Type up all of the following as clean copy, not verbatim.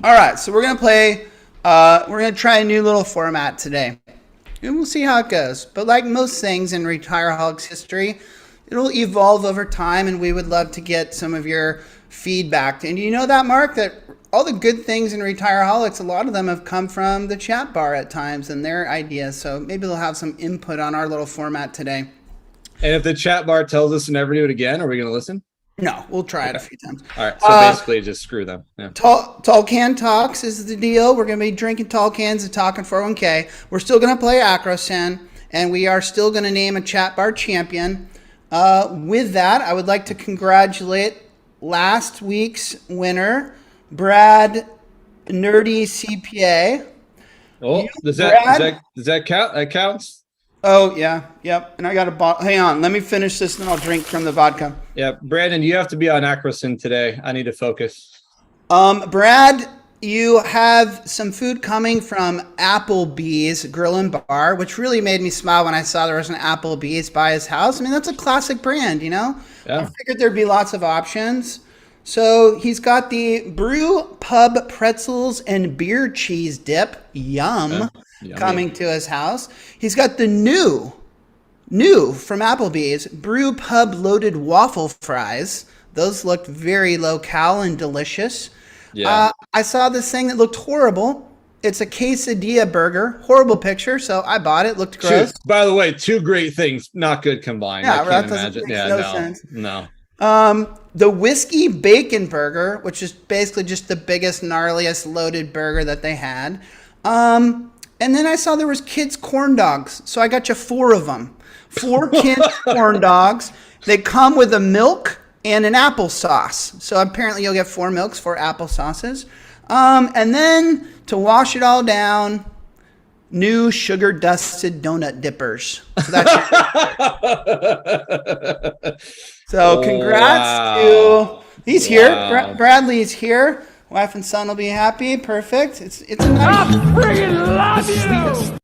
All right, so we're gonna play. We're gonna try a new little format today, and we'll see how it goes. But like most things in Retireholics history, it'll evolve over time, and we would love to get some of your feedback. And you know that, Mark, that all the good things in Retireholics, a lot of them have come from the chat bar at times and their ideas. So maybe they'll have some input on our little format today. And if the chat bar tells us to never do it again, are we going to listen? No, we'll try it a few times. All right. So basically just screw them. Yeah. Tall Can Talks is the deal. We're going to be drinking tall cans and talking 401k. We're still going to play Acrosen, and we are still going to name a chat bar champion. With that, I would like to congratulate last week's winner, Brad Nerdy CPA. Oh, does that count? That counts? Oh, yeah. Yep. And I got a bottle. Hang on. Let me finish this, and then I'll drink from the vodka. Yeah. Brandon, you have to be on Acrosen today. I need to focus. Brad, you have some food coming from Applebee's Grill and Bar, which really made me smile when I saw there was an Applebee's by his house. I mean, that's a classic brand, you know? Yeah. I figured there'd be lots of options. So he's got the Brew Pub Pretzels and Beer Cheese Dip. Yum. Coming to his house. He's got the new from Applebee's Brew Pub Loaded Waffle Fries. Those looked very low-cal and delicious. Yeah. I saw this thing that looked horrible. It's a quesadilla burger. Horrible picture, so I bought it. Looked gross. Shoot. By the way, two great things, not good combined. Yeah, I that can't doesn't imagine. make Yeah, no no, sense. no. The Whiskey Bacon Burger, which is basically just the biggest, gnarliest loaded burger that they had. And then I saw there was kids corn dogs, so I got you 4 of them. 4 kids corn dogs. They come with a milk and an applesauce. So apparently you'll get 4 milks, 4 applesauces. And then to wash it all down, new sugar dusted donut dippers. So that's so congrats to he's here. Bradley's here. Wife and son will be happy. Perfect. It's a nice. I freaking love you.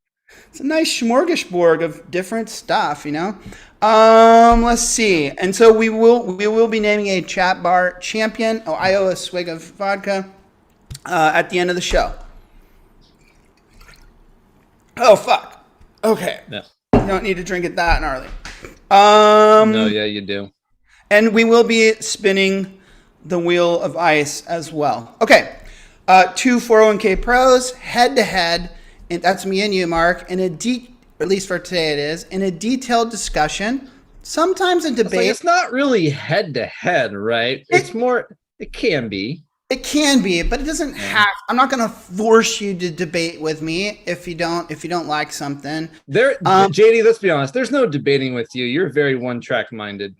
It's a nice smorgasbord of different stuff, you know. Let's see. And so we will be naming a chat bar champion. Oh, I owe a swig of vodka at the end of the show. Oh fuck. Okay. No. You don't need to drink it that gnarly. No, yeah, you do. And we will be spinning the wheel of ice as well. Okay. 2 401k pros head to head, and that's me and you, Mark, in at least for today it is, in a detailed discussion, sometimes a debate. It's not really head to head, right? It's more, it can be. It can be, but it doesn't have. I'm not going to force you to debate with me if you don't like something. JD, let's be honest. There's no debating with you. You're very one-track minded.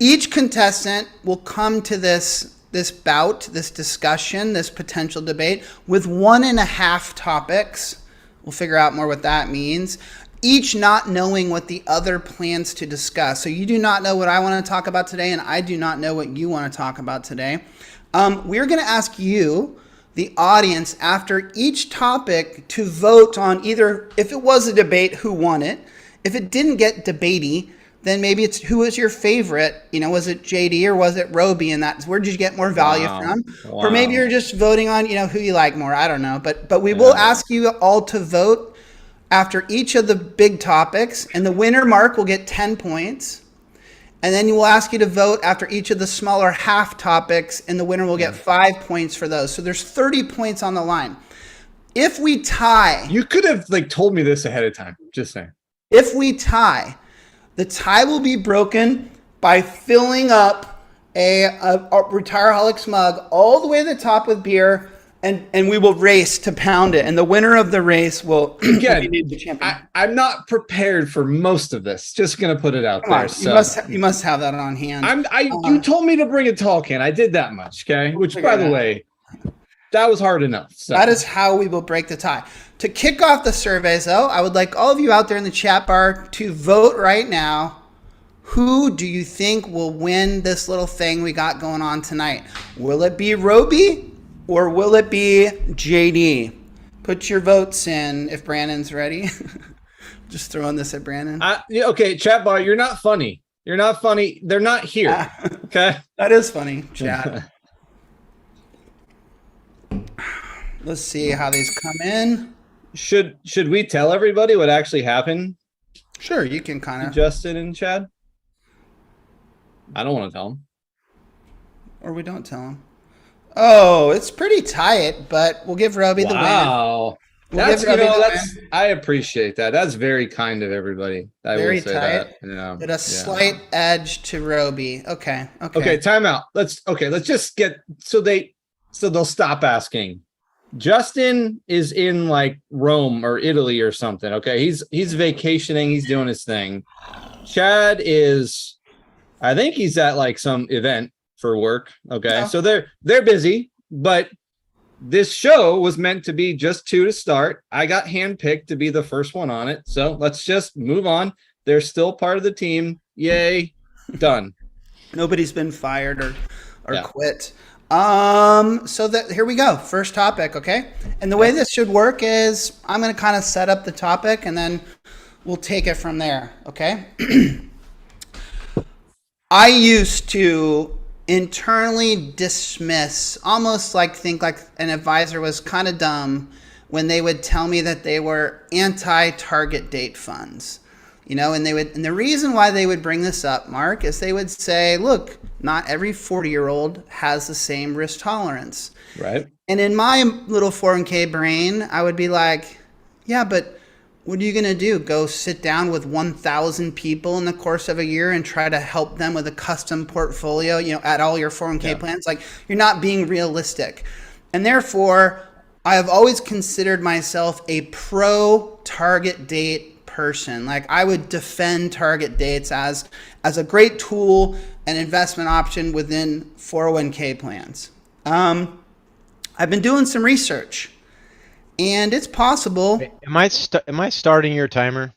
Each contestant will come to this bout, this discussion, this potential debate with 1.5 topics. We'll figure out more what that means. Each not knowing what the other plans to discuss. So you do not know what I want to talk about today, and I do not know what you want to talk about today. We're going to ask you, the audience, after each topic to vote on either, if it was a debate, who won it. If it didn't get debatey, then maybe it's who was your favorite. You know, was it JD or was it Roby? And that's where did you get more value from? Wow. Or maybe you're just voting on, you know, who you like more. I don't know. But we will ask you all to vote after each of the big topics. And the winner, Mark, will get 10 points. And then we'll ask you to vote after each of the smaller half topics. And the winner will get 5 points for those. So there's 30 points on the line. If we tie. You could have told me this ahead of time. Just saying. If we tie. The tie will be broken by filling up a Retireholics mug all the way to the top with beer, and we will race to pound it. And the winner of the race will be the champion. I'm not prepared for most of this. Just going to put it out there. You must have that on hand. You told me to bring a tall can. I did that much, okay? Which, by the way, that was hard enough. So. That is how we will break the tie. To kick off the surveys, though, I would like all of you out there in the chat bar to vote right now. Who do you think will win this little thing we got going on tonight? Will it be Roby or will it be JD? Put your votes in if Brandon's ready. Just throwing this at Brandon. Okay, chat bar, you're not funny. You're not funny. They're not here. Okay? That is funny, chat. Let's see how these come in. Should we tell everybody what actually happened Sure, you can kind to of, Justin and Chad? I don't want to tell them. or we don't tell them. Oh, it's pretty tight, but we'll give Roby the win. Wow. We'll That's, give Roby the that's, win. I appreciate that. That's very kind of everybody. I Very will say tight. that. Yeah. But a slight edge to Roby. Okay. Okay, time out. Let's just get, so they'll stop asking. Justin is in like Rome or Italy or something. Okay. He's vacationing. He's doing his thing. Chad is, I think he's at like some event for work. Okay. Oh. So they're busy, but this show was meant to be just two to start. I got handpicked to be the first one on it. So let's just move on. They're still part of the team. Yay. Done. Nobody's been fired or Yeah. quit. So that here we go. First topic, okay? And the way this should work is I'm going to kind of set up the topic and then we'll take it from there, okay? I used to internally dismiss, almost like think like an advisor was kind of dumb when they would tell me that they were anti-target date funds. You know, and the reason why they would bring this up, Mark, is they would say, look, not every 40-year-old has the same risk tolerance. Right. And in my little 401k brain, I would be like, yeah, but what are you going to do? Go sit down with 1,000 people in the course of a year and try to help them with a custom portfolio, you know, at all your 401k plans? Like, you're not being realistic. And therefore, I have always considered myself a pro target date person. Like, I would defend target dates as a great tool and investment option within 401k plans. I've been doing some research, and it's possible. Am I starting your timer?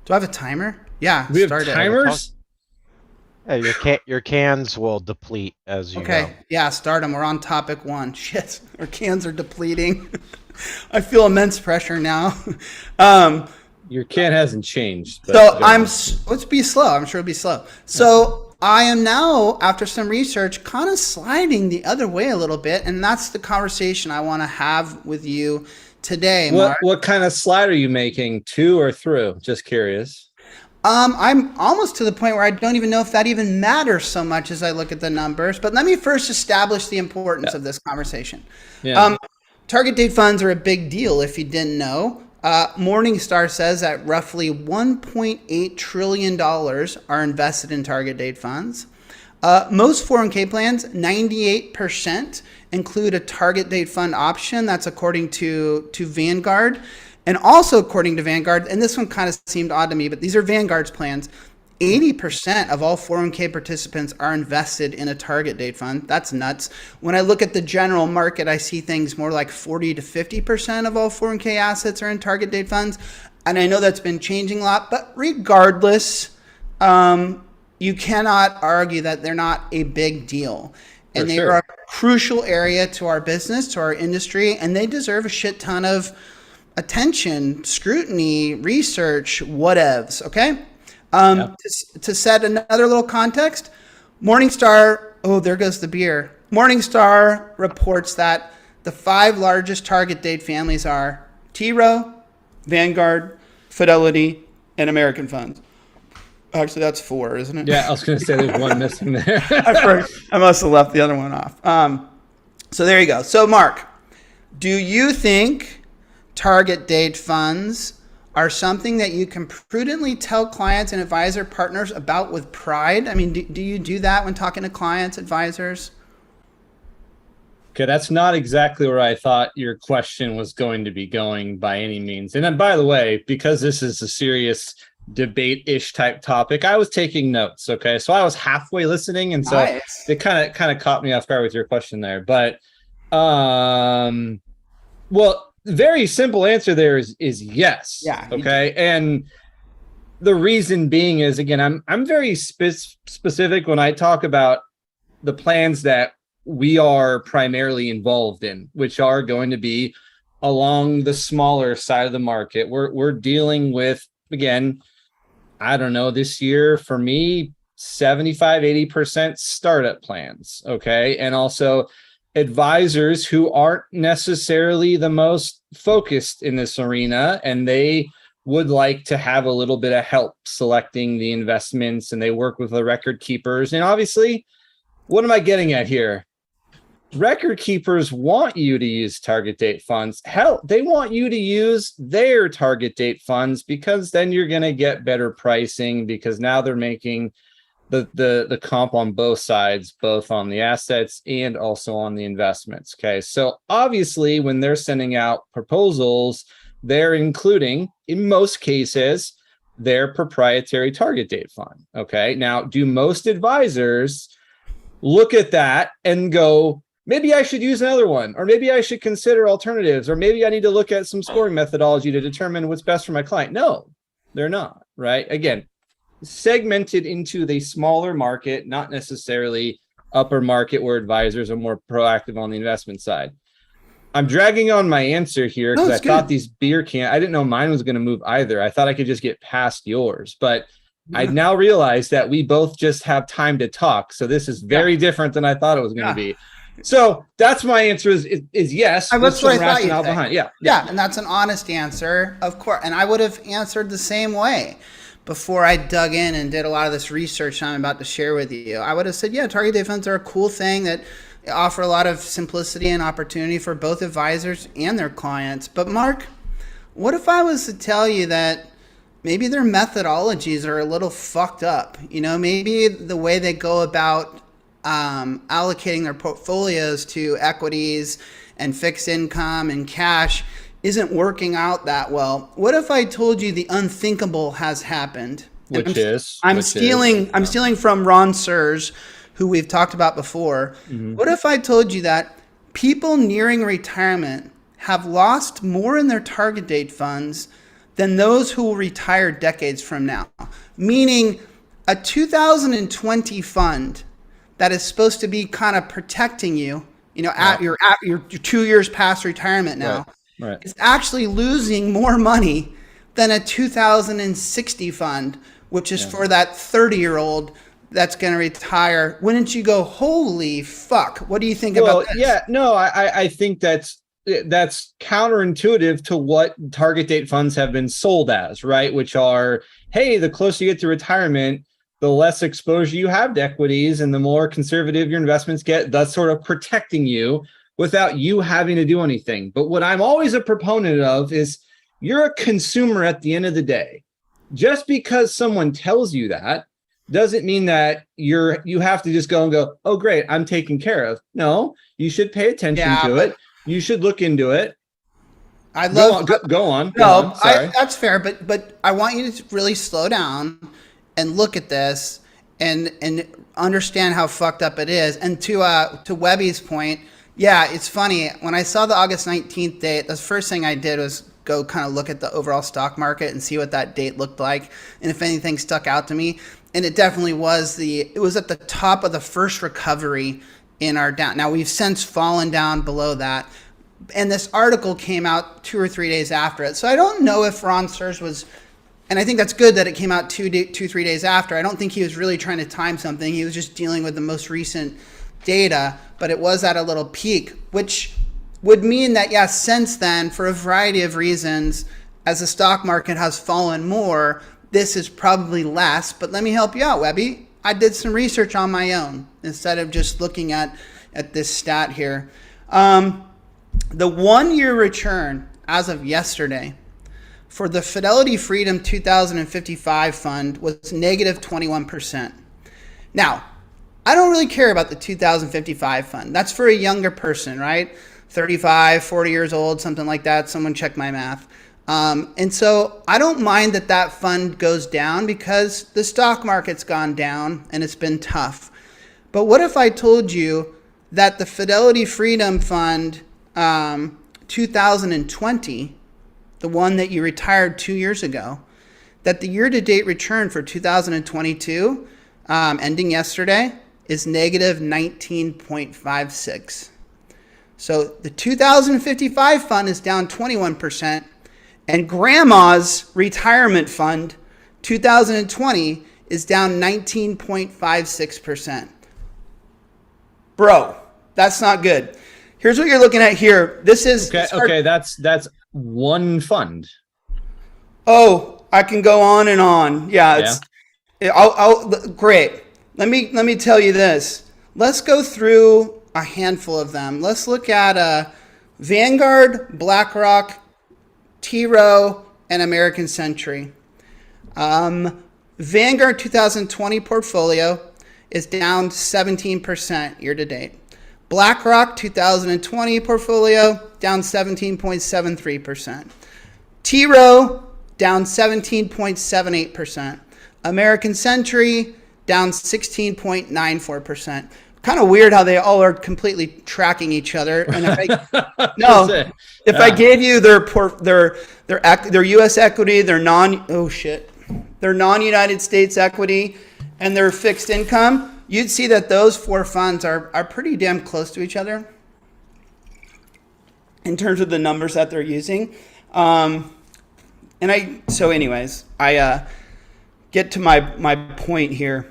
Do I have a timer? Yeah, We have start it. timers. Yeah, your cans will deplete as you Okay, go. yeah, start them. We're on topic 1. Shit, our cans are depleting. I feel immense pressure now. Your can hasn't changed. But So let's be slow. I'm sure it'll be slow. So I am now, after some research, kind of sliding the other way a little bit. And that's the conversation I want to have with you today, Mark. What kind of slide are you making? To or through? Just curious. I'm almost to the point where I don't even know if that even matters so much as I look at the numbers. But let me first establish the importance of this conversation. Yeah. Target date funds are a big deal if you didn't know. Morningstar says that roughly $1.8 trillion are invested in target date funds. Most 401k plans, 98%, include a target date fund option. That's according to Vanguard. And also according to Vanguard, and this one kind of seemed odd to me, but these are Vanguard's plans, 80% of all 401k participants are invested in a target date fund. That's nuts. When I look at the general market, I see things more like 40 to 50% of all 401k assets are in target date funds. And I know that's been changing a lot, but regardless, you cannot argue that they're not a big deal. And they are a crucial area to our business, to our industry, and they deserve a shit ton of attention, scrutiny, research, whatevs, okay? To set another little context, Morningstar, oh, there goes the beer. Morningstar reports that the 5 largest target date families are T. Rowe, Vanguard, Fidelity, and American Funds. Actually, that's 4, isn't it? Yeah, I was going to say there's one missing there. I must have left the other one off. So there you go. So, Mark, do you think target date funds are something that you can prudently tell clients and advisor partners about with pride? I mean, do you do that when talking to clients, advisors? Okay, that's not exactly where I thought your question was going to be going by any means. And then, by the way, because this is a serious debate-ish type topic, I was taking notes. Okay, so I was halfway listening, and so Nice. it kind of caught me off guard with your question there. But, well, very simple answer there is yes. Yeah. Okay, and the reason being is, again, I'm very specific when I talk about the plans that we are primarily involved in, which are going to be along the smaller side of the market. We're dealing with, again, I don't know, this year for me, 75, 80% startup plans. Okay. And also advisors who aren't necessarily the most focused in this arena, and they would like to have a little bit of help selecting the investments, and they work with the record keepers. And obviously, what am I getting at here? Record keepers want you to use target date funds. Hell, they want you to use their target date funds, because then you're going to get better pricing, because now they're making the comp on both sides, both on the assets and also on the investments. Okay. So obviously when they're sending out proposals, they're including, in most cases, their proprietary target date fund. Okay. Now, do most advisors look at that and go, maybe I should use another one, or maybe I should consider alternatives, or maybe I need to look at some scoring methodology to determine what's best for my client? No, they're not, right? Again, segmented into the smaller market, not necessarily upper market where advisors are more proactive on the investment side. I'm dragging on my answer here because I thought these beer I didn't know mine was going to move either. I thought I could just get past yours, but I now realize that we both just have time to talk. So this is very different than I thought it was going to be. So that's my answer is yes. That's what I thought you'd say. Behind. Yeah. And that's an honest answer, of course. And I would have answered the same way before I dug in and did a lot of this research I'm about to share with you. I would have said, yeah, target date funds are a cool thing that offer a lot of simplicity and opportunity for both advisors and their clients. But Mark, what if I was to tell you that maybe their methodologies are a little fucked up? You know, maybe the way they go about allocating their portfolios to equities and fixed income and cash isn't working out that well. What if I told you the unthinkable has happened? I'm stealing from Ron Sears, who we've talked about before. Mm-hmm. What if I told you that people nearing retirement have lost more in their target date funds than those who will retire decades from now? Meaning a 2020 fund that is supposed to be kind of protecting you, at your 2 years past retirement now, right. Is actually losing more money than a 2060 fund, which is for that 30-year-old that's going to retire. Wouldn't you go, holy fuck? What do you think about this? Yeah, no, I think that's counterintuitive to what target date funds have been sold as, right? Which are, hey, the closer you get to retirement, the less exposure you have to equities and the more conservative your investments get. That's sort of protecting you without you having to do anything. But what I'm always a proponent of is you're a consumer at the end of the day. Just because someone tells you that doesn't mean that you have to just go and go, oh, great, I'm taken care of. No, you should pay attention to it. You should look into it. Go on. Sorry. That's fair. But I want you to really slow down and look at this and understand how fucked up it is. And to Webby's point, yeah, it's funny. When I saw the August 19th date, the first thing I did was go kind of look at the overall stock market and see what that date looked like, and if anything stuck out to me. And it definitely was it was at the top of the first recovery in our down. Now we've since fallen down below that. And this article came out 2 or 3 days after it. So I don't know if Ron Sears was, and I think that's good that it came out 3 days after. I don't think he was really trying to time something. He was just dealing with the most recent data, but it was at a little peak, which would mean that, yes, since then, for a variety of reasons, as the stock market has fallen more, this is probably less. But let me help you out, Webby. I did some research on my own instead of just looking at this stat here. The 1-year return as of yesterday for the Fidelity Freedom 2055 fund was negative 21%. Now, I don't really care about the 2055 fund. That's for a younger person, right? 35, 40 years old, something like that. Someone check my math. And so I don't mind that fund goes down because the stock market's gone down and it's been tough. But what if I told you that the Fidelity Freedom Fund 2020, the one that you retired 2 years ago, that the year-to-date return for 2022, ending yesterday, is negative 19.56. So the 2055 fund is down 21%, and Grandma's Retirement Fund 2020 is down 19.56%. Bro, that's not good. Here's what you're looking at here. This is okay. That's one fund. Oh, I can go on and on. Yeah, great. Let me tell you this. Let's go through a handful of them. Let's look at Vanguard, BlackRock, T. Rowe, and American Century. Vanguard 2020 portfolio is down 17% year to date. BlackRock 2020 portfolio down 17.73%. T. Rowe down 17.78%. American Century down 16.94%. Kind of weird how they all are completely tracking each other. And if I gave you their U.S. equity, their non-United States equity, and their fixed income, you'd see that those four funds are pretty damn close to each other in terms of the numbers that they're using. I get to my point here.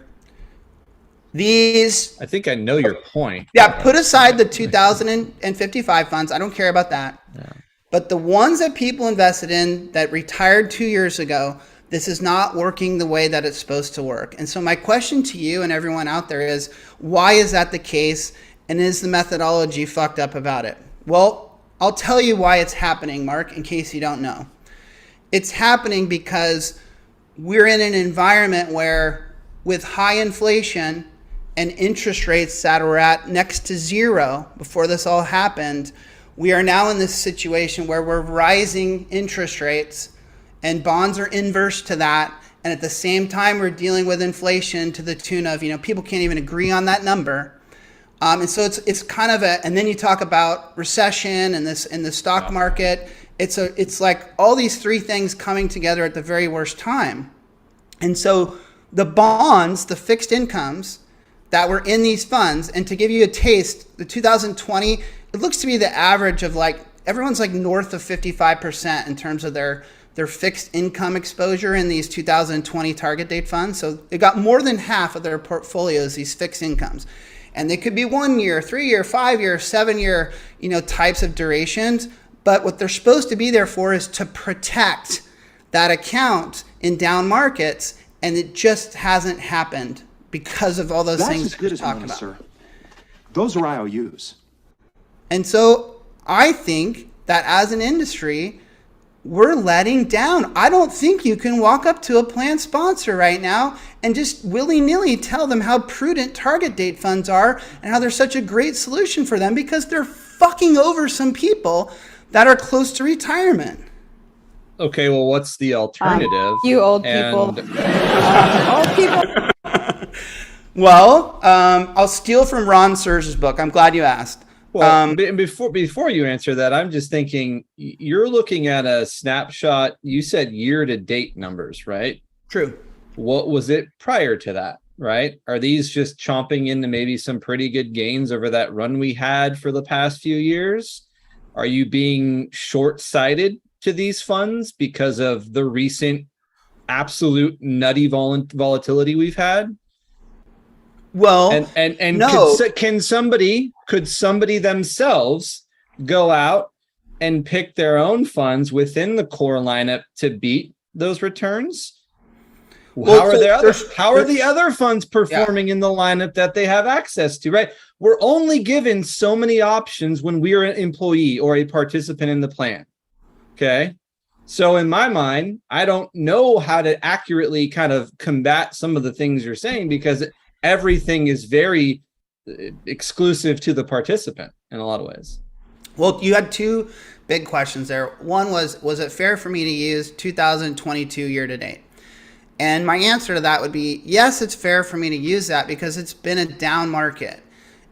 These, I think I know your point. Yeah, put aside the 2055 funds. I don't care about that. Yeah. But the ones that people invested in that retired 2 years ago, this is not working the way that it's supposed to work. And so my question to you and everyone out there is, why is that the case? And is the methodology fucked up about it? Well, I'll tell you why it's happening, Mark, in case you don't know. It's happening because we're in an environment where with high inflation and interest rates that were at next to zero before this all happened, we are now in this situation where we're rising interest rates and bonds are inverse to that. And at the same time, we're dealing with inflation to the tune of, people can't even agree on that number. And so it's kind of and then you talk about recession and this in the stock market. It's like all these three things coming together at the very worst time. And so the bonds, the fixed incomes that were in these funds, and to give you a taste, the 2020, it looks to be the average of everyone's north of 55% in terms of their fixed income exposure in these 2020 target date funds. So they got more than half of their portfolios, these fixed incomes. And they could be 1 year, 3 year, 5 year, 7 year, types of durations. But what they're supposed to be there for is to protect that account in down markets. And it just hasn't happened because of all those things that we're talking about. Sir. Those are IOUs. And so I think that as an industry, we're letting down. I don't think you can walk up to a plan sponsor right now and just willy-nilly tell them how prudent target date funds are and how they're such a great solution for them, because they're fucking over some people that are close to retirement. Okay, well, what's the alternative? You old people. Old people. Well, I'll steal from Ron Sear's book. I'm glad you asked. Well, before you answer that, I'm just thinking, you're looking at a snapshot. You said year-to-date numbers, right? True. What was it prior to that, right? Are these just chomping into maybe some pretty good gains over that run we had for the past few years? Are you being short-sighted to these funds because of the recent absolute nutty volatility we've had? Well, and no. Could somebody themselves go out and pick their own funds within the core lineup to beat those returns? How are the other funds performing in the lineup that they have access to, right? We're only given so many options when we are an employee or a participant in the plan. Okay. So in my mind, I don't know how to accurately kind of combat some of the things you're saying, because everything is very exclusive to the participant in a lot of ways. Well, you had two big questions there. One was it fair for me to use 2022 year to date? And my answer to that would be, yes, it's fair for me to use that because it's been a down market.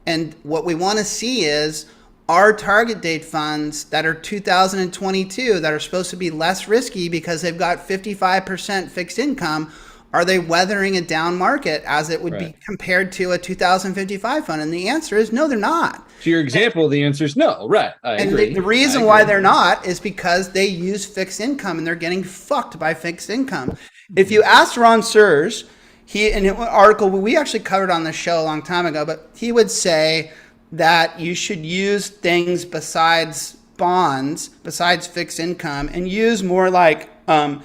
And what we want to see is, our target date funds that are 2022 that are supposed to be less risky because they've got 55% fixed income, are they weathering a down market as it would be compared to a 2055 fund? And the answer is no, they're not. To your example, the answer is no. Right. I agree. The reason why they're not is because they use fixed income and they're getting fucked by fixed income. If you ask Ron Sears, in an article we actually covered on the show a long time ago, but he would say that you should use things besides bonds, besides fixed income, and use more like not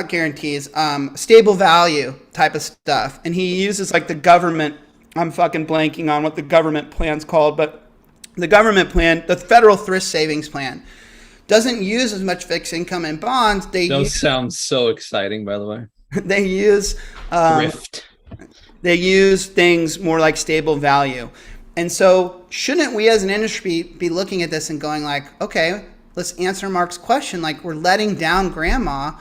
guarantees, stable value type of stuff. And he uses like the government. I'm fucking blanking on what the government plan's called, but the government plan, the federal thrift savings plan, doesn't use as much fixed income and bonds. Those sound so exciting, by the way. They use Thrift. They use things more like stable value. And so shouldn't we as an industry be looking at this and going like, okay, let's answer Mark's question. Like, we're letting down grandma.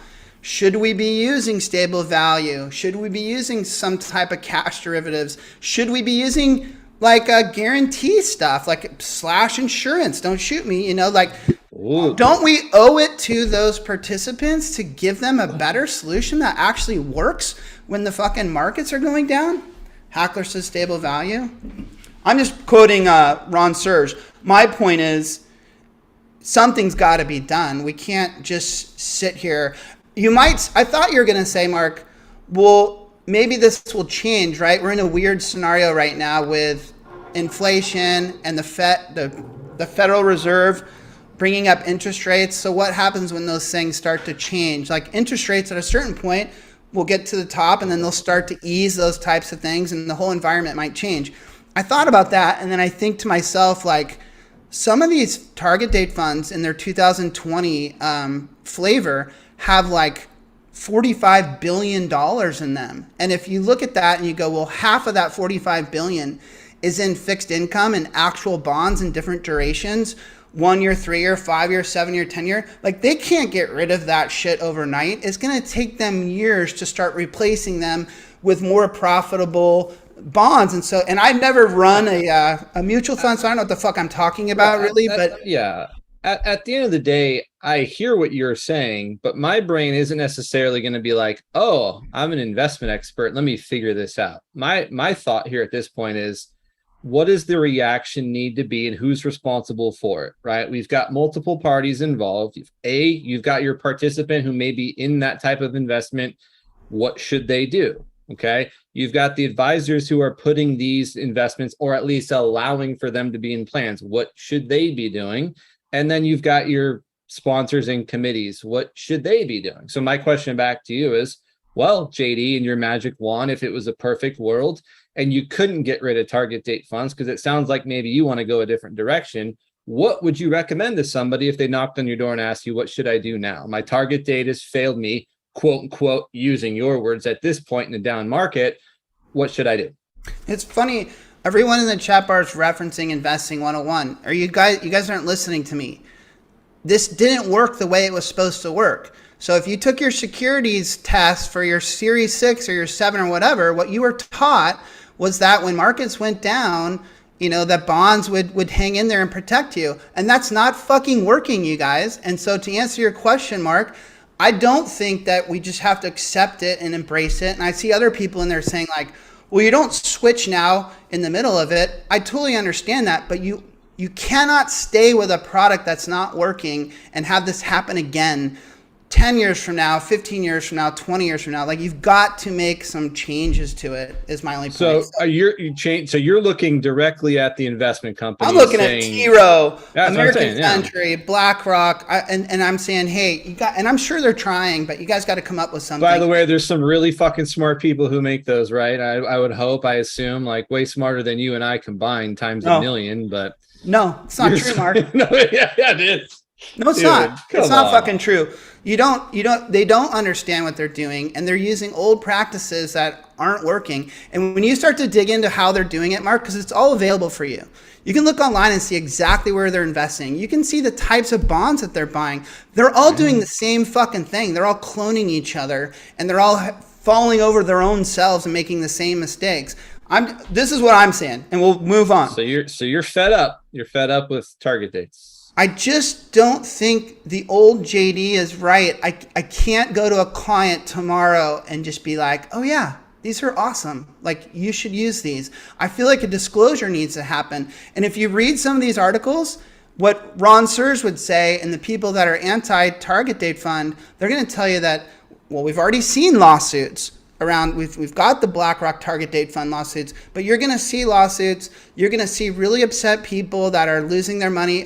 Should we be using stable value? Should we be using some type of cash derivatives? Should we be using like a guarantee stuff, like slash insurance? Don't shoot me, like, Ooh. don't we owe it to those participants to give them a better solution that actually works when the fucking markets are going down? Hackler says stable value. I'm just quoting Ron Serge. My point is, something's got to be done. We can't just sit here. I thought you were going to say, Mark, well, maybe this will change, right? We're in a weird scenario right now with inflation and the Federal Reserve bringing up interest rates. So what happens when those things start to change? Like, interest rates at a certain point will get to the top, and then they'll start to ease those types of things, and the whole environment might change. I thought about that, and then I think to myself, like, some of these target date funds in their 2020 flavor have like $45 billion in them. And if you look at that and you go, well, half of that $45 billion is in fixed income and actual bonds in different durations, 1 year, 3 year, 5 year, 7 year, 10 year, like, they can't get rid of that shit overnight. It's going to take them years to start replacing them with more profitable bonds. And I've never run a mutual fund, so I don't know what the fuck I'm talking about really, but yeah. At the end of the day, I hear what you're saying, but my brain isn't necessarily going to be like, oh, I'm an investment expert, let me figure this out. My thought here at this point is, what does the reaction need to be and who's responsible for it, right? We've got multiple parties involved. You've got your participant who may be in that type of investment. What should they do? Okay. You've got the advisors who are putting these investments, or at least allowing for them to be in plans. What should they be doing? And then you've got your sponsors and committees. What should they be doing? So my question back to you is, well, JD, in your magic wand, if it was a perfect world and you couldn't get rid of target date funds, because it sounds like maybe you want to go a different direction, what would you recommend to somebody if they knocked on your door and asked you, what should I do now? My target date has failed me, quote unquote, using your words, at this point in the down market. What should I do? It's funny. Everyone in the chat bar is referencing Investing 101. You guys aren't listening to me. This didn't work the way it was supposed to work. So if you took your securities test for your Series 6 or your 7 or whatever, what you were taught was that when markets went down, that bonds would hang in there and protect you. And that's not fucking working, you guys. And so to answer your question, Mark, I don't think that we just have to accept it and embrace it. And I see other people in there saying like, well, you don't switch now in the middle of it. I totally understand that, but you cannot stay with a product that's not working and have this happen again 10 years from now, 15 years from now, 20 years from now. Like, you've got to make some changes to it, is my only point. So you're looking directly at the investment company. I'm looking at T. Rowe, American yeah. Century, BlackRock, and I'm saying, hey, and I'm sure they're trying, but you guys got to come up with something. By the way, there's some really fucking smart people who make those, right? I would hope, I assume, like way smarter than you and I combined times a million, but no, it's not true, Mark. No, yeah, it is. No, it's not. It's not fucking true. They don't understand what they're doing, and they're using old practices that aren't working. And when you start to dig into how they're doing it, Mark, because it's all available for you. You can look online and see exactly where they're investing. You can see the types of bonds that they're buying. They're all doing the same fucking thing. They're all cloning each other, and they're all falling over their own selves and making the same mistakes. This is what I'm saying, and we'll move on. So you're fed up. You're fed up with target dates. I just don't think the old JD is right. I can't go to a client tomorrow and just be like, oh yeah, these are awesome. Like, you should use these. I feel like a disclosure needs to happen. And if you read some of these articles, what Ron Serge would say, and the people that are anti-target date fund, they're going to tell you that, well, we've already seen lawsuits. around, we've got the BlackRock target date fund lawsuits, but you're going to see lawsuits. You're going to see really upset people that are losing their money.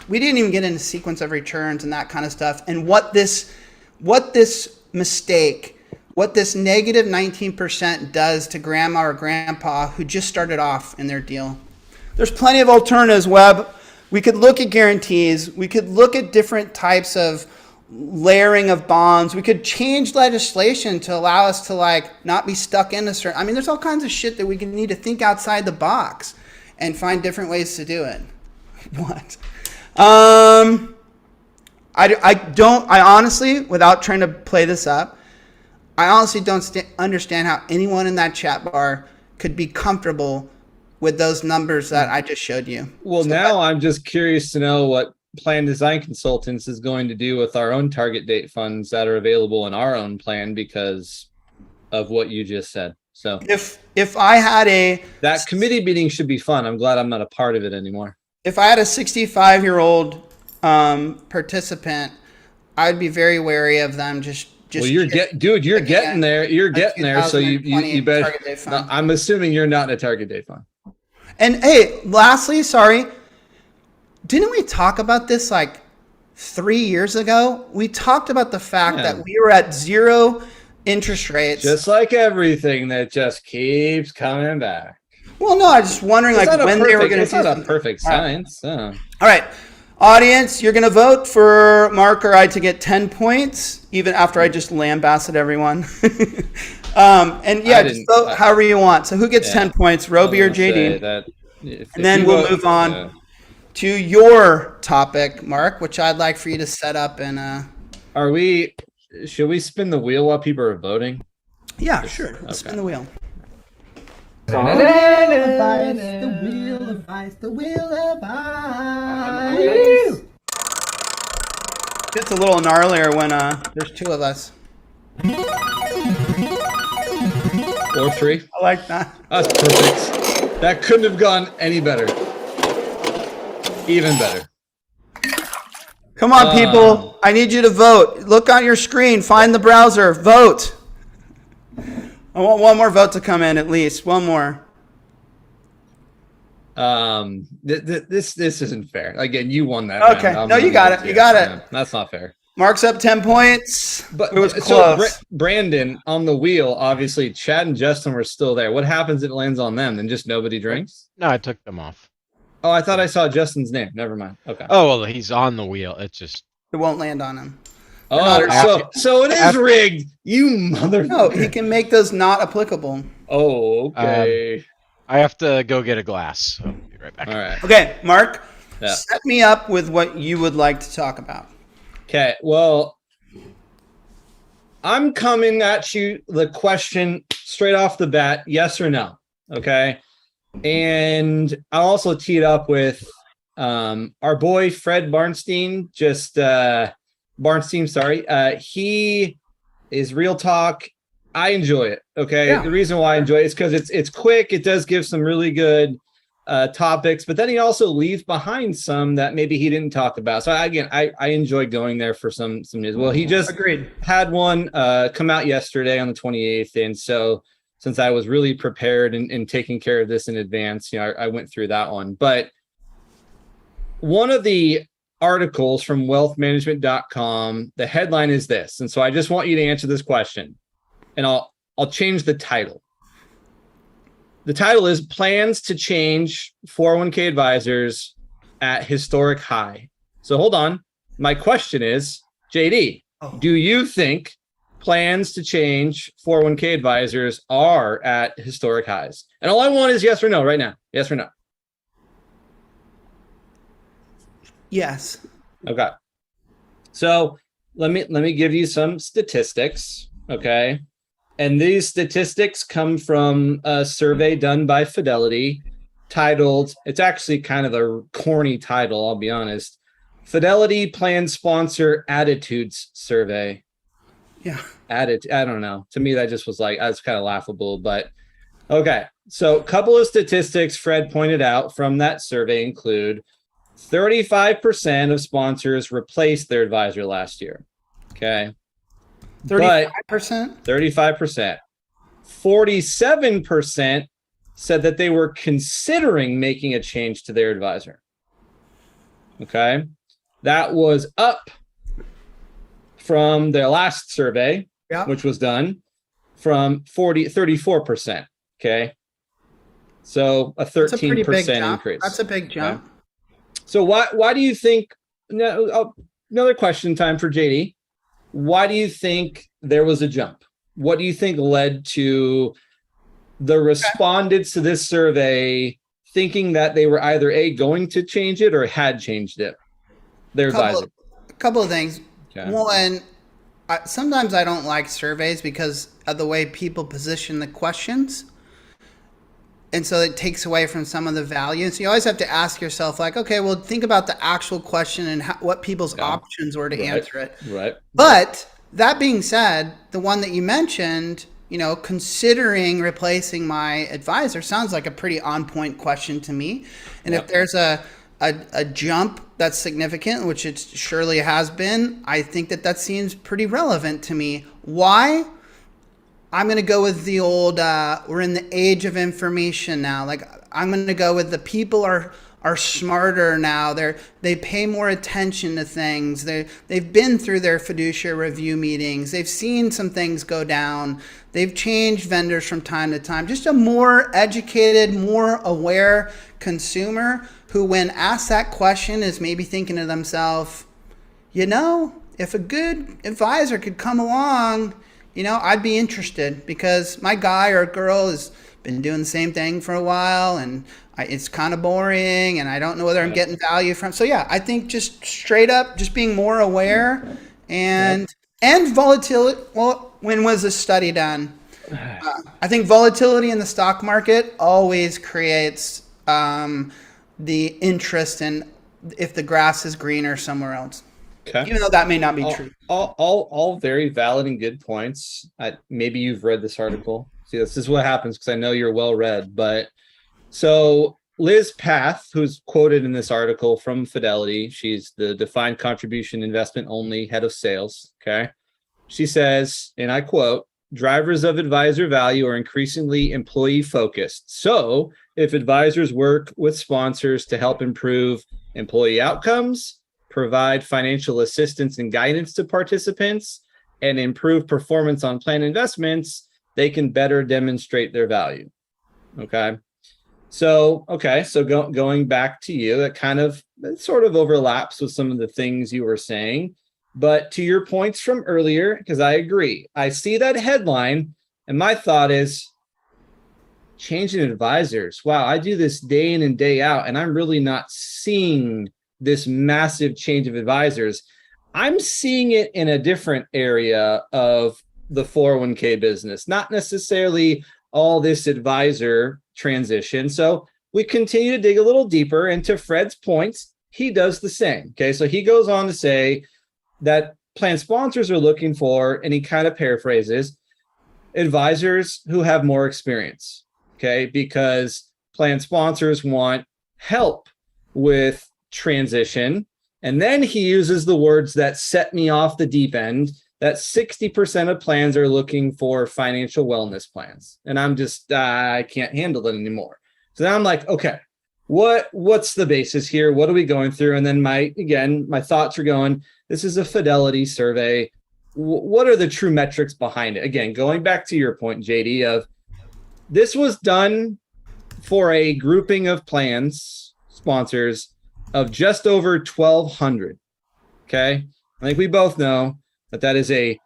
We didn't even get into sequence of returns and that kind of stuff. And what this mistake, what this negative 19% does to grandma or grandpa who just started off in their deal. There's plenty of alternatives, Webb. We could look at guarantees. We could look at different types of layering of bonds. We could change legislation to allow us to like not be stuck in a certain, I mean, there's all kinds of shit that we can need to think outside the box and find different ways to do it. What? I honestly, without trying to play this up, I honestly don't understand how anyone in that chat bar could be comfortable with those numbers that I just showed you. Well, so now I'm just curious to know what Plan Design Consultants is going to do with our own target date funds that are available in our own plan because of what you just said. So if I had that committee meeting should be fun. I'm glad I'm not a part of it anymore. If I had a 65-year-old participant, I'd be very wary of them. Well, you're getting there. You're getting there. So you better. No, I'm assuming you're not in a target date fund. And hey, lastly, sorry, didn't we talk about this like 3 years ago? We talked about the fact that we were at 0 interest rates. Just like everything that just keeps coming back. Well, no, I was just wondering when they were going to. It's not a perfect science. All right. Audience, you're going to vote for Mark or I to get 10 points, even after I just lambasted everyone. And yeah, just vote however you want. So who gets 10 points, Roby or JD? And then we'll move on to your topic, Mark, which I'd like for you to set up. And should we spin the wheel while people are voting? Yeah, sure. Let's spin the wheel. The wheel of ice. It's a little gnarlier when there's 2 of us. Or 3. I like that. That's perfect. That couldn't have gone any better. Even better. Come on, people. I need you to vote. Look on your screen. Find the browser. Vote. I want one more vote to come in, at least. One more. This isn't fair. Again, you won that. Okay. No, you got it. You got it. That's not fair. Mark's up 10 points. But it was close. So Brandon on the wheel, obviously Chad and Justin were still there. What happens if it lands on them? Then just nobody drinks? No, I took them off. Oh, I thought I saw Justin's name. Never mind. Okay. Oh, well, he's on the wheel. It's just. It won't land on him. Oh, so it is rigged. You mother. No, he can make those not applicable. Oh, okay. I have to go get a glass. So I'll be right back. All right. Okay, Mark, set me up with what you would like to talk about. Okay, well, I'm coming at you the question straight off the bat, yes or no, okay? And I'll also tee it up with our boy Fred Barnstein, he is real talk. I enjoy it, okay? Yeah. The reason why I enjoy it is because it's quick. It does give some really good topics, but then he also leaves behind some that maybe he didn't talk about. So again, I enjoy going there for some news. Well, he just had one come out yesterday on the 28th, and so since I was really prepared and taking care of this in advance, I went through that one. But one of the articles from wealthmanagement.com, the headline is this, and so I just want you to answer this question, and I'll change the title. The title is Plans to Change 401k Advisors at Historic High. So hold on. My question is, JD, do you think plans to change 401k advisors are at historic highs? And all I want is yes or no right now. Yes or no? Yes. Okay. So let me give you some statistics, okay? And these statistics come from a survey done by Fidelity titled, it's actually kind of a corny title, I'll be honest, Fidelity Plan Sponsor Attitudes Survey. Yeah. I don't know. To me, that just was like, that's kind of laughable, but okay. So a couple of statistics Fred pointed out from that survey include 35% of sponsors replaced their advisor last year. Okay. 35%? 35%. 47% said that they were considering making a change to their advisor. Okay. That was up from their last survey, Yeah. which was done from 34%. Okay. So a That's a pretty big 13% jump. increase. That's a big jump. Okay. So why do you think, another question time for JD. Why do you think there was a jump? What do you think led to the respondents to this survey thinking that they were either going to change it or had changed it? Their advisor. A couple of things. Okay. One, sometimes I don't like surveys because of the way people position the questions. And so it takes away from some of the value. So you always have to ask yourself, like, okay, well, think about the actual question and what people's options were to answer it. Right. But that being said, the one that you mentioned, considering replacing my advisor sounds like a pretty on point question to me. And if there's a jump that's significant, which it surely has been, I think that seems pretty relevant to me. Why? I'm going to go with the old, we're in the age of information now. Like, I'm going to go with the people are smarter now. They pay more attention to things. They've been through their fiduciary review meetings. They've seen some things go down. They've changed vendors from time to time. Just a more educated, more aware consumer who, when asked that question, is maybe thinking to themselves, if a good advisor could come along, I'd be interested because my guy or girl has been doing the same thing for a while and it's kind of boring and I don't know whether I'm getting value from. So yeah, I think just straight up, just being more aware and volatility. Well, when was this study done? I think volatility in the stock market always creates the interest in if the grass is greener somewhere else. Okay. Even though that may not be true. All very valid and good points. Maybe you've read this article. See, this is what happens because I know you're well read. But so Liz Path, who's quoted in this article from Fidelity, she's the defined contribution investment only head of sales. Okay. She says, and I quote, "Drivers of advisor value are increasingly employee focused. So if advisors work with sponsors to help improve employee outcomes, provide financial assistance and guidance to participants, and improve performance on plan investments, they can better demonstrate their value." Okay. So going back to you, that sort of overlaps with some of the things you were saying. But to your points from earlier, because I agree, I see that headline and my thought is changing advisors. Wow, I do this day in and day out, and I'm really not seeing this massive change of advisors. I'm seeing it in a different area of the 401k business, not necessarily all this advisor transition. So we continue to dig a little deeper. And to Fred's points, he does the same. Okay. So he goes on to say that plan sponsors are looking for, and he kind of paraphrases, advisors who have more experience. Okay. Because plan sponsors want help with transition. And then he uses the words that set me off the deep end, that 60% of plans are looking for financial wellness plans. And I'm just, I can't handle it anymore. So now I'm like, okay, what's the basis here? What are we going through? And then my thoughts are going, this is a Fidelity survey. What are the true metrics behind it? Again, going back to your point, JD, of this was done for a grouping of plans sponsors of just over 1,200. Okay. I think we both know that is a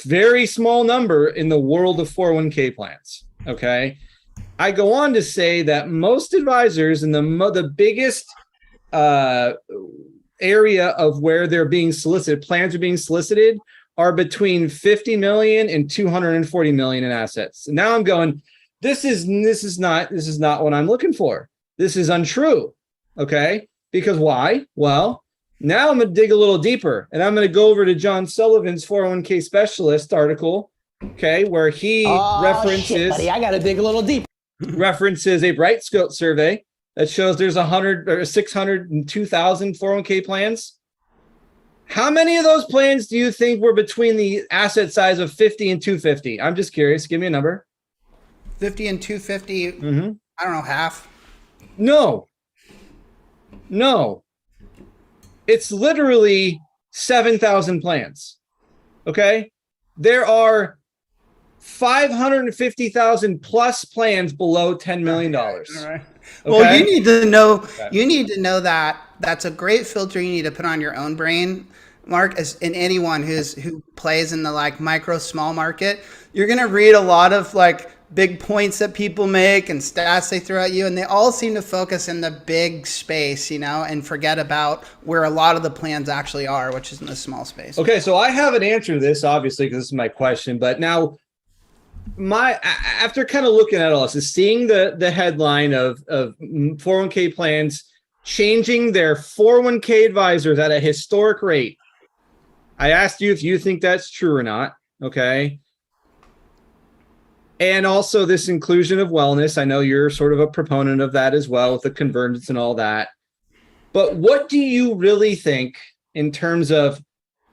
very small number in the world of 401k plans. Okay. I go on to say that most advisors in the biggest area of where they're being solicited, plans are being solicited, are between 50 million and 240 million in assets. And now I'm going, this is not what I'm looking for. This is untrue. Okay. Because why? Well, now I'm going to dig a little deeper, and I'm going to go over to John Sullivan's 401k specialist article. Okay. Where he references, shit, buddy, I got to dig a little deeper. References a Brightscope survey that shows there's 602,000 401k plans. How many of those plans do you think were between the asset size of 50 and 250? I'm just curious. Give me a number. 50 and 250. Mm-hmm. I don't know, half. No. It's literally 7,000 plans. Okay. There are 550,000 plus plans below $10 million. All right. Well, Okay? you need to know that that's a great filter you need to put on your own brain, Mark, as in anyone who plays in the like micro small market. You're going to read a lot of like big points that people make and stats they throw at you, and they all seem to focus in the big space, and forget about where a lot of the plans actually are, which is in the small space. Okay, so I have an answer to this, obviously, because this is my question. But now, after kind of looking at all this, is seeing the headline of 401k plans changing their 401k advisors at a historic rate. I asked you if you think that's true or not. Okay. And also this inclusion of wellness. I know you're sort of a proponent of that as well, with the convergence and all that. But what do you really think in terms of,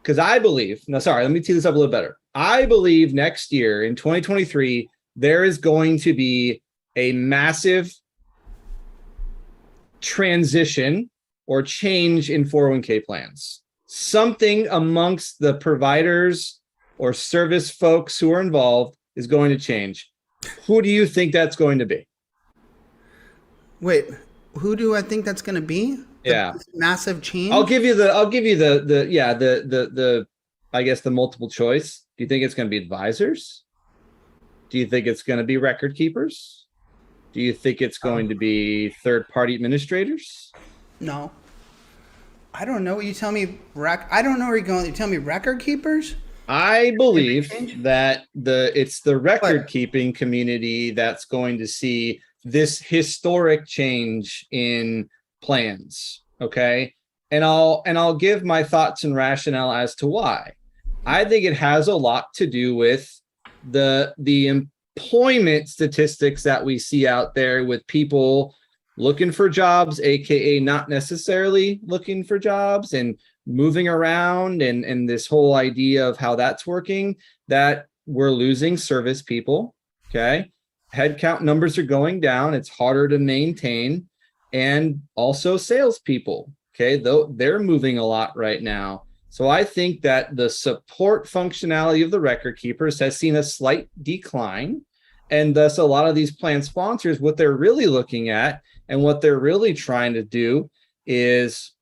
because I believe, let me tee this up a little better. I believe next year in 2023, there is going to be a massive transition or change in 401k plans. Something amongst the providers or service folks who are involved is going to change. Who do you think that's going to be? Wait, who do I think that's going to be? Yeah. Massive change. I'll give you the I guess the multiple choice. Do you think it's going to be advisors? Do you think it's going to be record keepers? Do you think it's going to be third-party administrators? No. I don't know what you tell me. I don't know where you're going. You tell me record keepers? I believe that it's the record keeping community that's going to see this historic change in plans. Okay. And I'll give my thoughts and rationale as to why. I think it has a lot to do with the employment statistics that we see out there with people looking for jobs, aka not necessarily looking for jobs, and moving around, and this whole idea of how that's working, that we're losing service people. Okay. Headcount numbers are going down. It's harder to maintain. And also salespeople. Okay. Though they're moving a lot right now. So I think that the support functionality of the record keepers has seen a slight decline. And thus a lot of these plan sponsors, what they're really looking at and what they're really trying to do is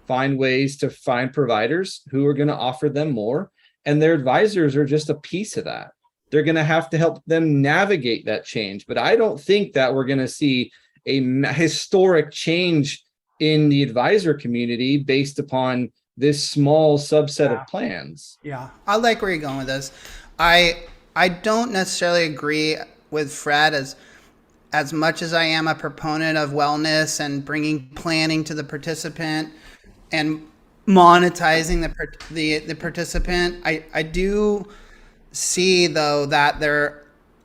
find ways to find providers who are going to offer them more. And their advisors are just a piece of that. They're going to have to help them navigate that change. But I don't think that we're going to see a historic change in the advisor community based upon this small subset of plans. Yeah. I like where you're going with this. I don't necessarily agree with Fred as much as I am a proponent of wellness and bringing planning to the participant and monetizing the participant. I do see though that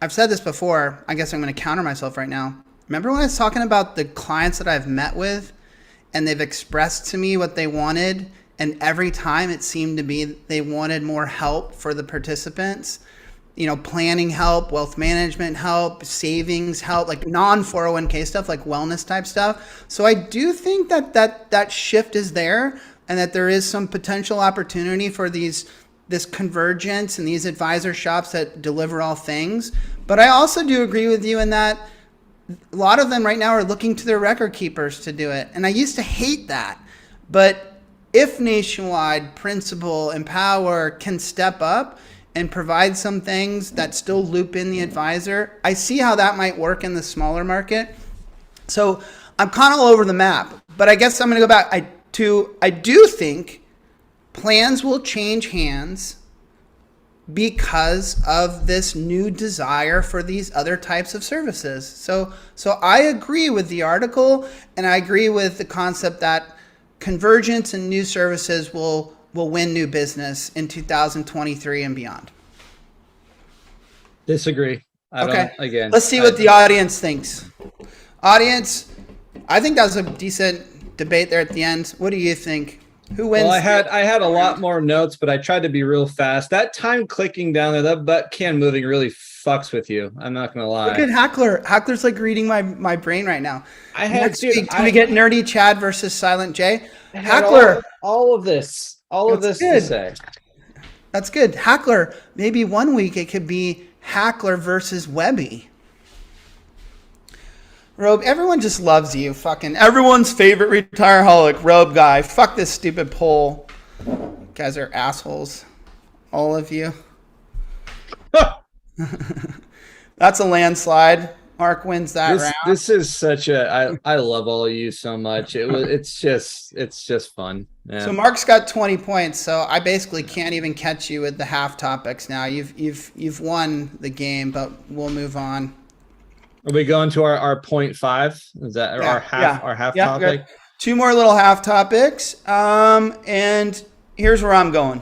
I've said this before. I guess I'm going to counter myself right now. Remember when I was talking about the clients that I've met with and they've expressed to me what they wanted, and every time it seemed to be they wanted more help for the participants, planning help, wealth management help, savings help, like non-401k stuff, like wellness type stuff. So I do think that shift is there, and that there is some potential opportunity for this convergence and these advisor shops that deliver all things. But I also do agree with you in that a lot of them right now are looking to their record keepers to do it. And I used to hate that. But if Nationwide, Principal, Empower can step up and provide some things that still loop in the advisor, I see how that might work in the smaller market. So I'm kind of all over the map. But I guess I'm going to go back I do think plans will change hands because of this new desire for these other types of services. So I agree with the article, and I agree with the concept that convergence and new services will win new business in 2023 and beyond. Disagree. Again, let's see what the audience thinks. Audience, I think that was a decent debate there at the end. What do you think? Who wins? Well, I had a lot more notes, but I tried to be real fast. That time clicking down there, that butt can moving really fucks with you. I'm not gonna lie. Look at Hackler. Hackler's like reading my brain right now. I had Next week, do we get Nerdy Chad versus Silent J? Hackler. all of this That's to good. say. That's good. Hackler. Maybe one week it could be Hackler versus Webby. Robe, everyone just loves you. Fucking everyone's favorite Retireholic, Robe guy. Fuck this stupid poll. You guys are assholes. All of you. That's a landslide. Mark wins that round. This is such a I love all of you so much. It's just fun. Yeah. So Mark's got 20 points. So I basically can't even catch you with the half topics now. You've won the game, but we'll move on. Are we going to our 0.5? Is that our half topic? Two more little half topics. And here's where I'm going.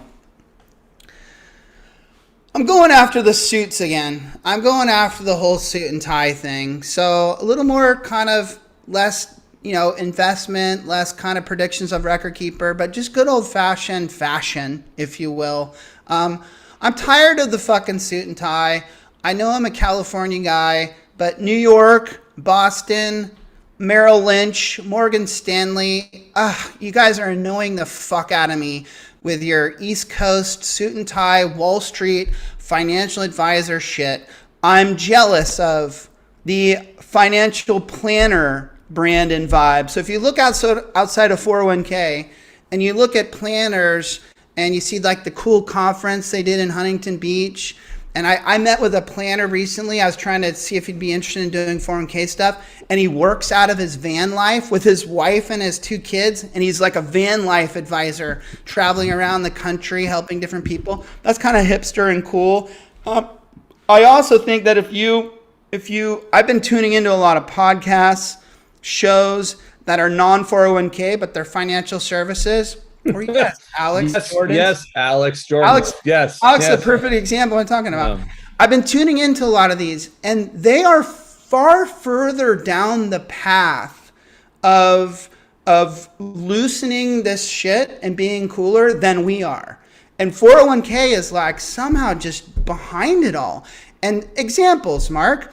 I'm going after the suits again. I'm going after the whole suit and tie thing. So a little more kind of less, investment, less kind of predictions of record keeper, but just good old fashioned fashion, if you will. I'm tired of the fucking suit and tie. I know I'm a California guy, but New York, Boston, Merrill Lynch, Morgan Stanley, you guys are annoying the fuck out of me with your East Coast suit and tie, Wall Street, financial advisor shit. I'm jealous of the financial planner brand and vibe. So if you look outside of 401k and you look at planners and you see like the cool conference they did in Huntington Beach, and I met with a planner recently. I was trying to see if he'd be interested in doing 401k stuff. And he works out of his van life with his wife and his 2 kids. And he's like a van life advisor traveling around the country, helping different people. That's kind of hipster and cool. I also think that I've been tuning into a lot of podcasts, shows that are non-401k, but they're financial services. Where you guys, Alex? Yes, Jordan? yes, Alex Jordan. Alex, yes. Alex, yes. the perfect example I'm talking about. Yeah. I've been tuning into a lot of these, and they are far further down the path of loosening this shit and being cooler than we are. And 401k is like somehow just behind it all. And examples, Mark.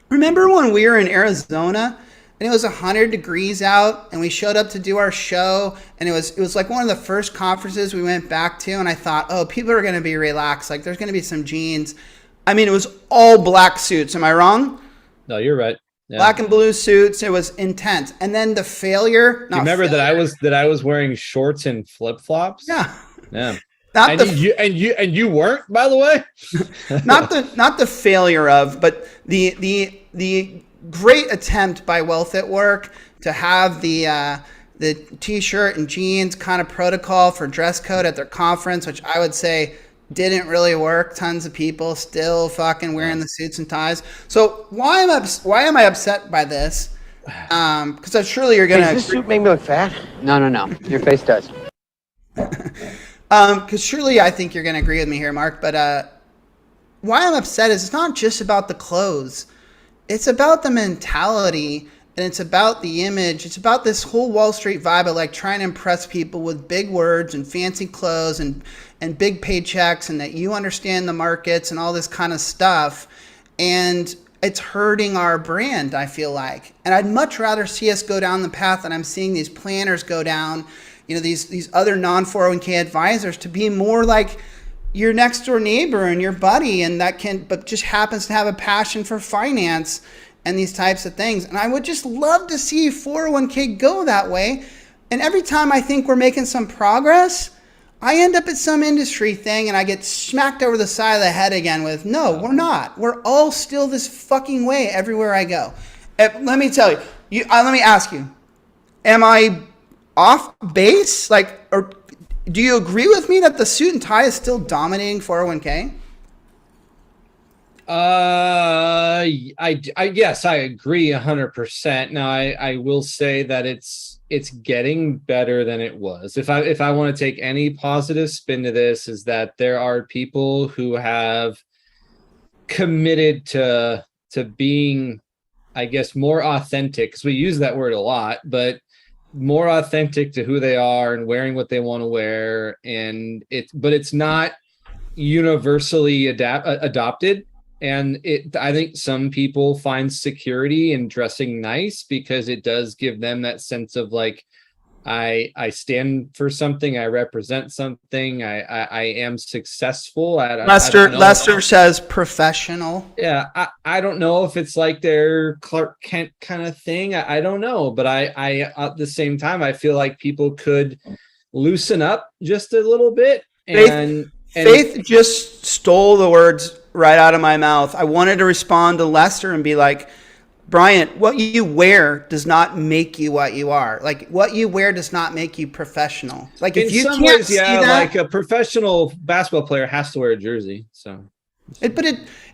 Remember when we were in Arizona and it was 100 degrees out and we showed up to do our show, and it was like one of the first conferences we went back to, and I thought, oh, people are going to be relaxed. Like there's going to be some jeans. I mean, it was all black suits. Am I wrong? No, you're right. Yeah. Black and blue suits. It was intense. And then the failure. You remember that I was wearing shorts and flip flops? Yeah. Yeah. Not you weren't, by the way. not the failure of, but the great attempt by Wealth at Work to have the t-shirt and jeans kind of protocol for dress code at their conference, which I would say didn't really work. Tons of people still fucking wearing the suits and ties. So why am I upset by this? Because surely you're gonna. Does this suit make me look fat? No. Your face does. Because surely I think you're gonna agree with me here, Mark. But why I'm upset is it's not just about the clothes. It's about the mentality, and it's about the image. It's about this whole Wall Street vibe of like trying to impress people with big words and fancy clothes and big paychecks, and that you understand the markets and all this kind of stuff. And it's hurting our brand, I feel like. And I'd much rather see us go down the path that I'm seeing these planners go down, these other non-401k advisors, to be more like your next door neighbor and your buddy, and but just happens to have a passion for finance and these types of things. And I would just love to see 401k go that way. And every time I think we're making some progress, I end up at some industry thing and I get smacked over the side of the head again with, no, we're not. We're all still this fucking way everywhere I go. Let me tell you, let me ask you, am I off base? Or do you agree with me that the suit and tie is still dominating 401k? Yes, I agree 100%. Now, I will say that it's getting better than it was. If I want to take any positive spin to this, is that there are people who have committed to being, I guess, more authentic, because we use that word a lot, but more authentic to who they are and wearing what they want to wear, but it's not universally adopted. And I think some people find security in dressing nice because it does give them that sense of like, I stand for something, I represent something, I am successful at. Lester says professional. Yeah, I don't know if it's like their Clark Kent kind of thing. I don't know, but I at the same time I feel like people could loosen up just a little bit. Faith just stole the words right out of my mouth. I wanted to respond to Lester and be like, Bryant, what you wear does not make you what you are. Like, what you wear does not make you professional. Like, if you can't see that, like a professional basketball player has to wear a jersey. So, but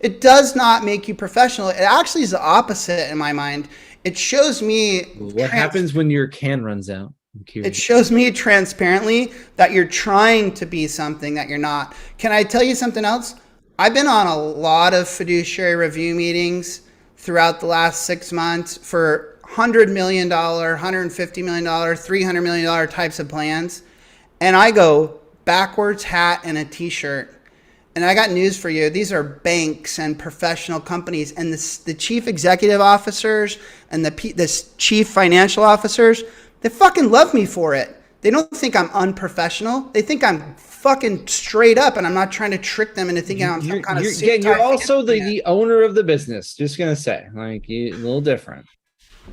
it does not make you professional. It actually is the opposite in my mind. It shows me what happens when your can runs out. It shows me transparently that you're trying to be something that you're not. Can I tell you something else? I've been on a lot of fiduciary review meetings throughout the last 6 months for $100 million, $150 million, $300 million types of plans. And I go backwards hat and a t-shirt. And I got news for you. These are banks and professional companies. And the chief executive officers and the chief financial officers, they fucking love me for it. They don't think I'm unprofessional. They think I'm fucking straight up, and I'm not trying to trick them into thinking I'm some kind of. You're also the owner of the business. Just gonna say, like, a little different.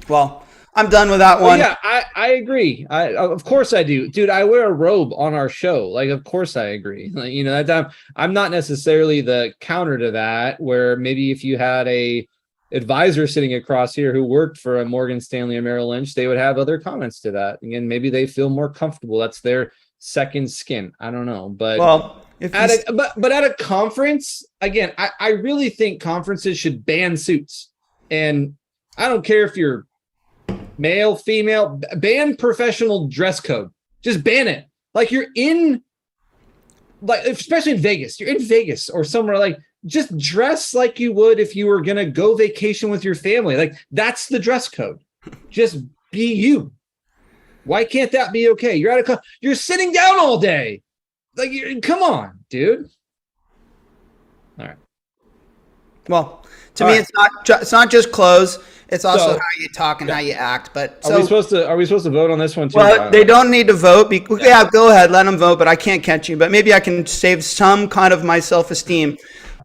Well, I'm done with that one. Yeah, I agree. Of course I do, dude. I wear a robe on our show. Like, of course I agree. Like, you know, I'm not necessarily the counter to that. Where maybe if you had a advisor sitting across here who worked for a Morgan Stanley or Merrill Lynch, they would have other comments to that. Again, maybe they feel more comfortable. That's their second skin. I don't know, but but at a conference, again, I really think conferences should ban suits. And I don't care if you're male, female, ban professional dress code. Just ban it. Like, you're in, like, especially in Vegas. You're in Vegas or somewhere, like, just dress like you would if you were going to go vacation with your family. Like, that's the dress code. Just be you. Why can't that be okay? You're sitting down all day. Like, come on, dude. All right. Well, to me, it's not just clothes. It's also how you talk and how you act. But are we supposed to vote on this one too? Well, they don't need to vote. Yeah, go ahead, let them vote. But I can't catch you. But maybe I can save some kind of my self-esteem.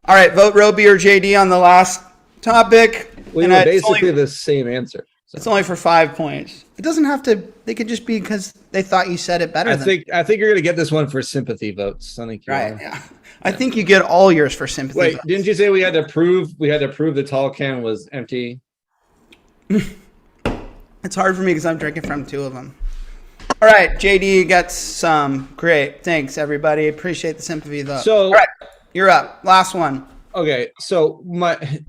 All right, vote Roby or JD on the last topic. We were basically the same answer. So. It's only for 5 points. It doesn't have to. They could just be because they thought you said it better. I think you're going to get this one for sympathy votes. I think you are. Yeah. I think you get all yours for sympathy. Wait, votes. didn't you say we had to prove the tall can was empty? It's hard for me because I'm drinking from 2 of them. All right, JD gets some. Great, thanks everybody. Appreciate the sympathy vote. So, all right, you're up. Last one. Okay, so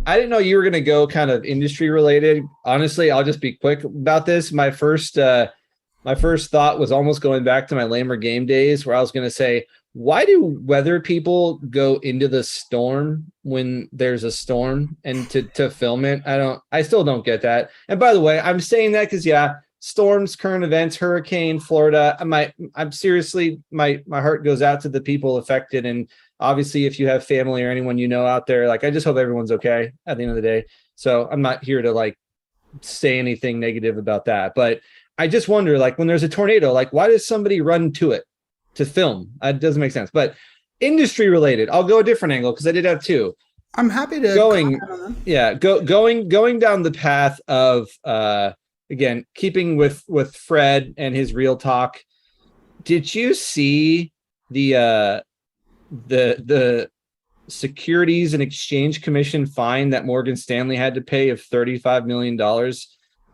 I didn't know you were going to go kind of industry related. Honestly, I'll just be quick about this. My first thought was almost going back to my Lamer game days, where I was going to say, why do weather people go into the storm when there's a storm and to film it? I still don't get that. And by the way, I'm saying that because storms, current events, hurricane, Florida. I'm seriously, my heart goes out to the people affected. And obviously, if you have family or anyone you know out there, like, I just hope everyone's okay at the end of the day. So I'm not here to like say anything negative about that. But I just wonder, like, when there's a tornado, like, why does somebody run to it to film? It doesn't make sense. But industry related, I'll go a different angle because I did have 2. I'm happy to going down the path of again, keeping with Fred and his real talk. Did you see the Securities and Exchange Commission fine that Morgan Stanley had to pay of $35 million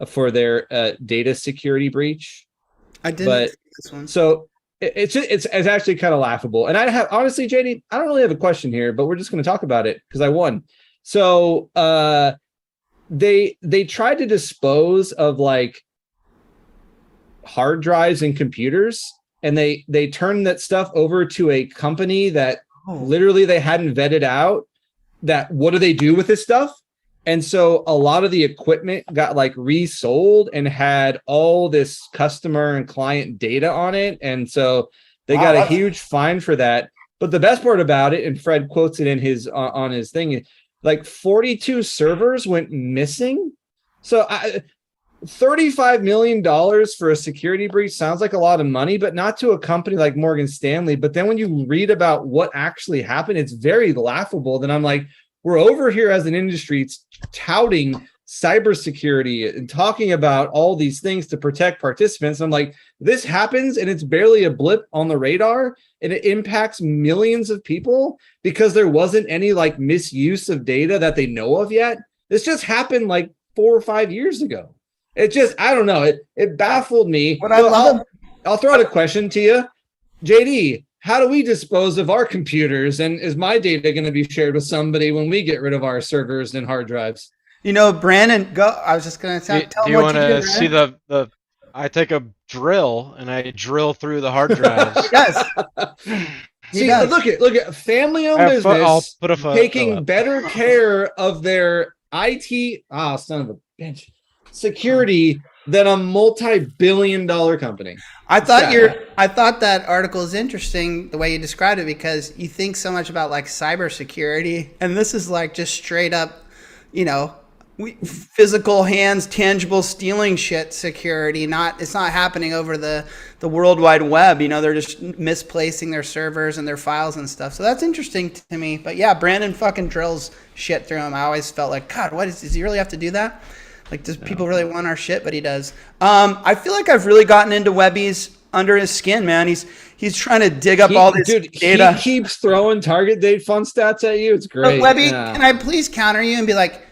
for their data security breach? I didn't see this one. So it's actually kind of laughable. And honestly, JD, I don't really have a question here, but we're just going to talk about it because I won. So they tried to dispose of like hard drives and computers, and they turned that stuff over to a company that literally they hadn't vetted out. That what do they do with this stuff? And so a lot of the equipment got like resold and had all this customer and client data on it. And so they got a huge fine for that. But the best part about it, and Fred quotes it in his on his thing, like 42 servers went missing. So $35 million for a security breach sounds like a lot of money, but not to a company like Morgan Stanley. But then when you read about what actually happened, it's very laughable. Then I'm like, we're over here as an industry touting cybersecurity and talking about all these things to protect participants. I'm like, this happens and it's barely a blip on the radar, and it impacts millions of people because there wasn't any like misuse of data that they know of yet. This just happened like 4 or 5 years ago. It just, I don't know. It baffled me. What I love. I'll throw out a question to you, JD. How do we dispose of our computers, and is my data going to be shared with somebody when we get rid of our servers and hard drives? You know, Brandon, go. I was just going to tell Do him you what want you to do, see Brandon. I take a drill and I drill through the hard drives. Yes. See, does. look at family-owned I'll business put a photo taking up. better care of their IT, son of a bitch, security than a multi-billion-dollar company. I thought that article is interesting the way you described it, because you think so much about like cybersecurity, and this is like just straight up, you know, physical hands, tangible stealing shit security. It's not happening over the World Wide Web. You know, they're just misplacing their servers and their files and stuff. So that's interesting to me. But yeah, Brandon fucking drills shit through them. I always felt like, God, does he really have to do that? Like, does people really want our shit? But he does. I feel like I've really gotten into Webby's under his skin, man. He's trying to dig up all this data. He keeps throwing target date fun stats at you. It's great. But Webby, can I please counter you and be like,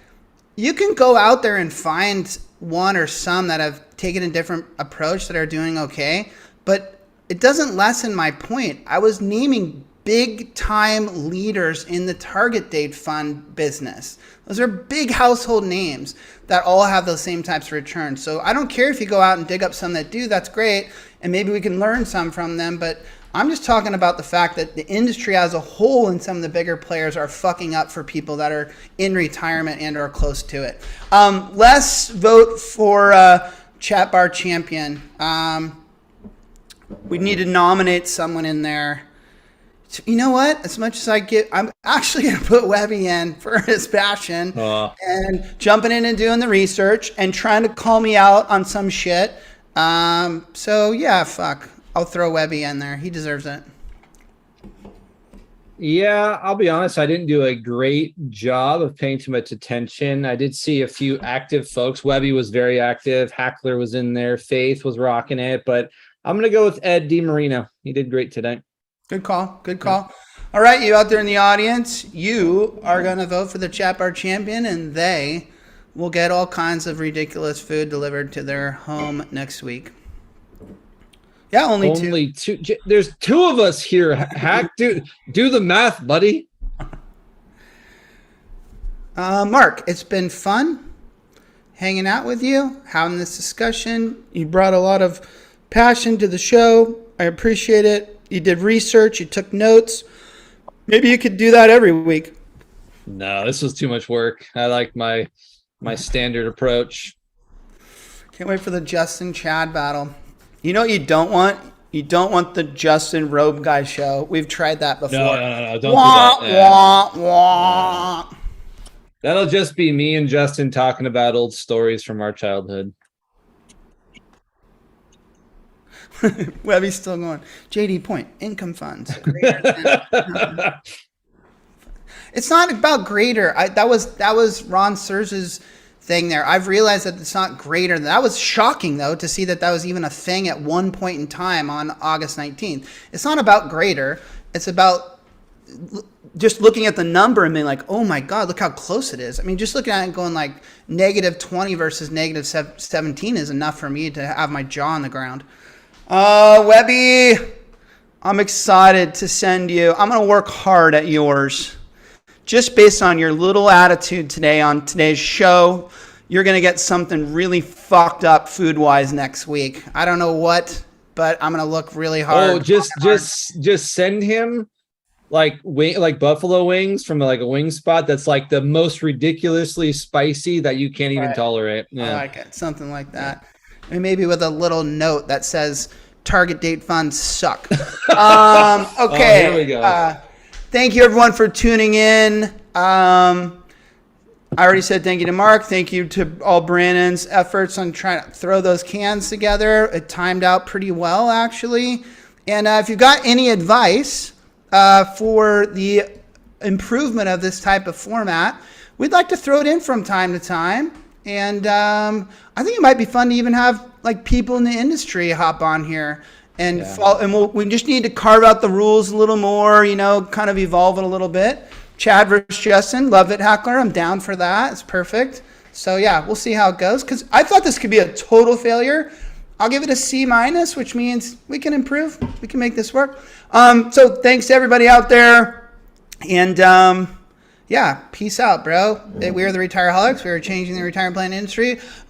you can go out there and find one or some that have taken a different approach that are doing okay, but it doesn't lessen my point. I was naming big time leaders in the target date fund business. Those are big household names that all have those same types of returns. So I don't care if you go out and dig up some that do, that's great. And maybe we can learn some from them. But I'm just talking about the fact that the industry as a whole and some of the bigger players are fucking up for people that are in retirement and are close to it. Let's vote for Chat Bar Champion. We need to nominate someone in there. You know what? As much as I'm actually going to put Webby in for his passion and jumping in and doing the research and trying to call me out on some shit. So yeah, fuck. I'll throw Webby in there. He deserves it. Yeah, I'll be honest. I didn't do a great job of paying too much attention. I did see a few active folks. Webby was very active. Hackler was in there. Faith was rocking it. But I'm going to go with Ed DiMarino. He did great today. Good call. Good call. All right, you out there in the audience, you are going to vote for the Chat Bar Champion, and they will get all kinds of ridiculous food delivered to their home next week. Yeah, only two. There's two of us here. Hack, do the math, buddy. Mark, it's been fun hanging out with you, having this discussion. You brought a lot of passion to the show. I appreciate it. You did research. You took notes. Maybe you could do that every week. No, this was too much work. I like my standard approach. Can't wait for the Justin Chad battle. You know what you don't want? You don't want the Justin Robe Guy show. We've tried that before. No. Don't do that. Wah. That'll just be me and Justin talking about old stories from our childhood. Webby's still going. JD point. Income funds. It's not about greater. That was Ron Serz's thing there. I've realized that it's not greater. That was shocking, though, to see that was even a thing at one point in time on August 19th. It's not about greater. It's about just looking at the number and being like, oh my God, look how close it is. I mean, just looking at it and going like -20 versus -17 is enough for me to have my jaw on the ground. Webby, I'm excited to send you. I'm going to work hard at yours. Just based on your little attitude today on today's show, you're going to get something really fucked up food-wise next week. I don't know what, but I'm going to look really hard. Oh, just send him like buffalo wings from like a wing spot that's like the most ridiculously spicy that you can't even Right. tolerate. I Yeah. like it. Something like that. And maybe with a little note that says target date funds suck. Okay. Oh, here we go. Thank you everyone for tuning in. I already said thank you to Mark. Thank you to all Brandon's efforts on trying to throw those cans together. It timed out pretty well, actually. And if you've got any advice for the improvement of this type of format, we'd like to throw it in from time to time. And I think it might be fun to even have like people in the industry hop on here and follow. And we just need to carve out the rules a little more, kind of evolve it a little bit. Chad versus Justin, love it, Hackler. I'm down for that. It's perfect. So yeah, we'll see how it goes. Because I thought this could be a total failure. I'll give it a C-, which means we can improve. We can make this work. So thanks to everybody out there. And yeah, peace out, bro. We are the Retireholics. We are changing the retirement plan industry.